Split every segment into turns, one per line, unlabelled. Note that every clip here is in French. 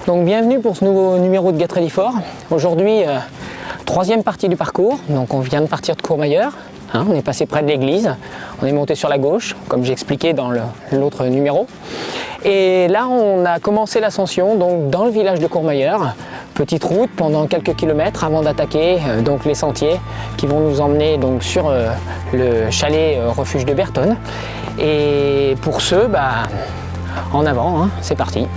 Donc bienvenue pour ce nouveau numéro de Get Ready For. Aujourd'hui, troisième partie du parcours. Donc on vient de partir de Courmayeur. On est passé près de l'église. On est monté sur la gauche, comme j'ai expliqué dans l'autre numéro. Et là, on a commencé l'ascension donc dans le village de Courmayeur. Petite route pendant quelques kilomètres avant d'attaquer donc les sentiers qui vont nous emmener donc sur le chalet refuge de Bertonne. Et pour ce, en avant, c'est parti.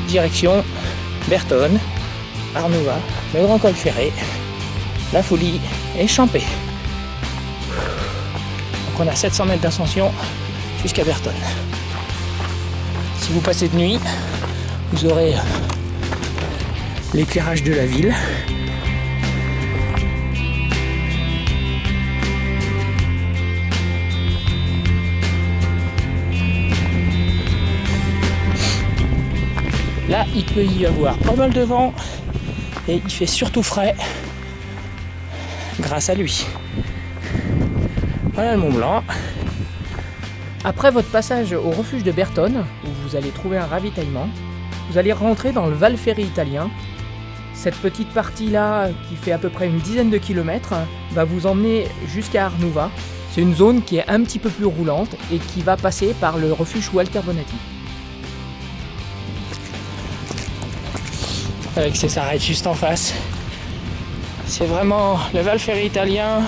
Direction Bertonne, Arnouvaz, le Grand Col Ferré, La Foulie et Champé. Donc on a 700 mètres d'ascension jusqu'à Bertonne. Si vous passez de nuit, vous aurez l'éclairage de la ville. Là, il peut y avoir pas mal de vent et il fait surtout frais grâce à lui. Voilà le Mont Blanc. Après votre passage au refuge de Bertonne, où vous allez trouver un ravitaillement, vous allez rentrer dans le Val Ferré italien. Cette petite partie-là, qui fait à peu près une dizaine de kilomètres, va vous emmener jusqu'à Arnouvaz. C'est une zone qui est un petit peu plus roulante et qui va passer par le refuge Walter Bonatti. Avec ses arêtes juste en face. C'est vraiment le Val Ferré italien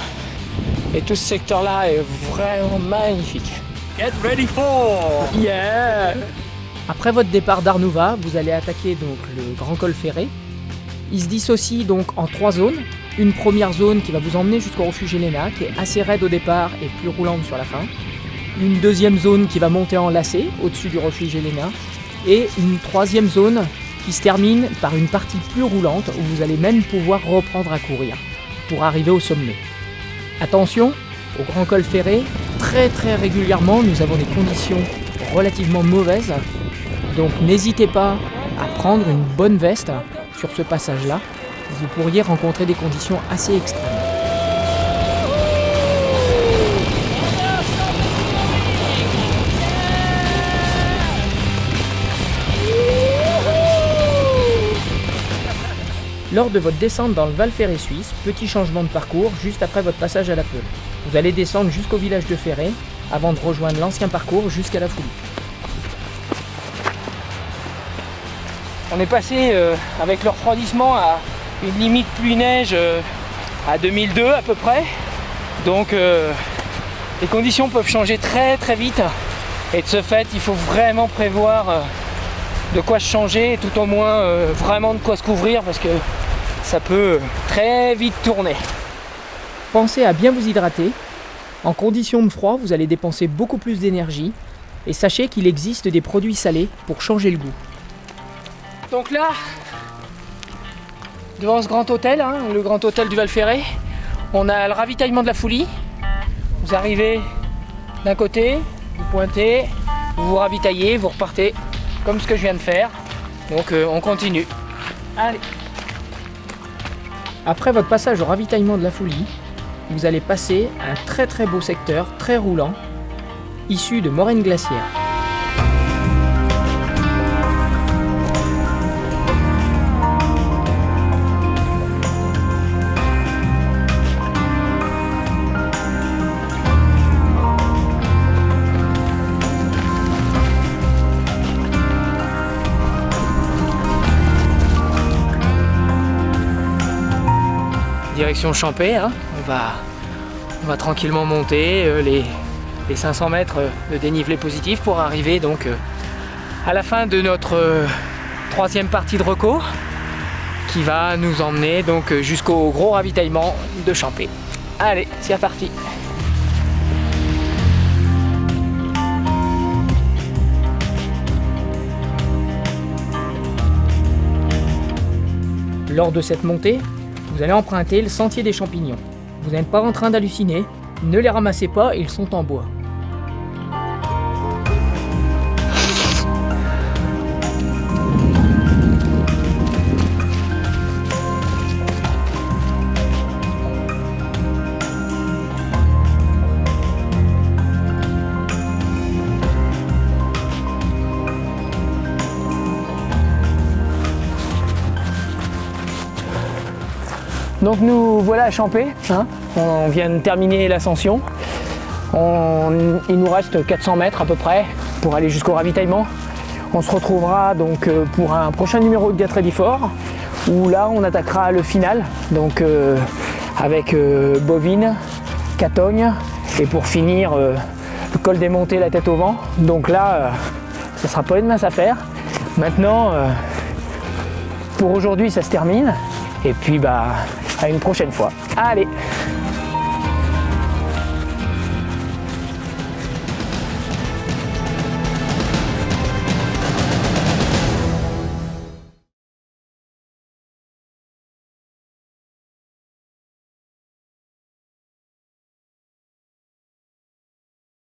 et tout ce secteur-là est vraiment magnifique.
Get ready for!
Yeah! Après votre départ d'Arnouvaz, vous allez attaquer donc le Grand Col Ferré. Il se dissocie donc en 3 zones. Une première zone qui va vous emmener jusqu'au refuge Elena, qui est assez raide au départ et plus roulante sur la fin. Une deuxième zone qui va monter en lacet au-dessus du refuge Elena. Et une troisième zone qui se termine par une partie plus roulante où vous allez même pouvoir reprendre à courir pour arriver au sommet. Attention, au Grand Col Ferré, très régulièrement, nous avons des conditions relativement mauvaises. Donc n'hésitez pas à prendre une bonne veste sur ce passage-là. Vous pourriez rencontrer des conditions assez extrêmes. Lors de votre descente dans le Val Ferré suisse, petit changement de parcours juste après votre passage à la Peule. Vous allez descendre jusqu'au village de Ferré avant de rejoindre l'ancien parcours jusqu'à la Foulie. On est passé avec le refroidissement à une limite pluie-neige à 2002 à peu près. Donc les conditions peuvent changer très vite. Et de ce fait, il faut vraiment prévoir de quoi se changer et tout au moins vraiment de quoi se couvrir parce que ça peut très vite tourner. Pensez à bien vous hydrater. En conditions de froid, vous allez dépenser beaucoup plus d'énergie et sachez qu'il existe des produits salés pour changer le goût. Donc là, devant ce grand hôtel, le grand hôtel du Val Ferré, on a le ravitaillement de la Foulie. Vous arrivez d'un côté, vous pointez, vous vous ravitaillez, vous repartez comme ce que je viens de faire. Donc on continue. Allez. Après votre passage au ravitaillement de la Foulie, vous allez passer un très beau secteur, très roulant, issu de moraines glaciaires. Direction Champé, on va tranquillement monter les 500 mètres de dénivelé positif pour arriver donc à la fin de notre troisième partie de reco qui va nous emmener donc jusqu'au gros ravitaillement de Champé. Allez, c'est parti. Lors de cette montée, vous allez emprunter le sentier des champignons. Vous n'êtes pas en train d'halluciner, ne les ramassez pas, ils sont en bois. Donc nous voilà à Champé, hein. On vient de terminer l'ascension. Il nous reste 400 mètres à peu près pour aller jusqu'au ravitaillement. On se retrouvera donc pour un prochain numéro de Get Ready For, où là on attaquera le final, donc avec Bovine, Catogne, et pour finir le col des Montées, la tête au vent. Donc là ça sera pas une mince affaire. Maintenant pour aujourd'hui ça se termine, et puis à une prochaine fois. Allez!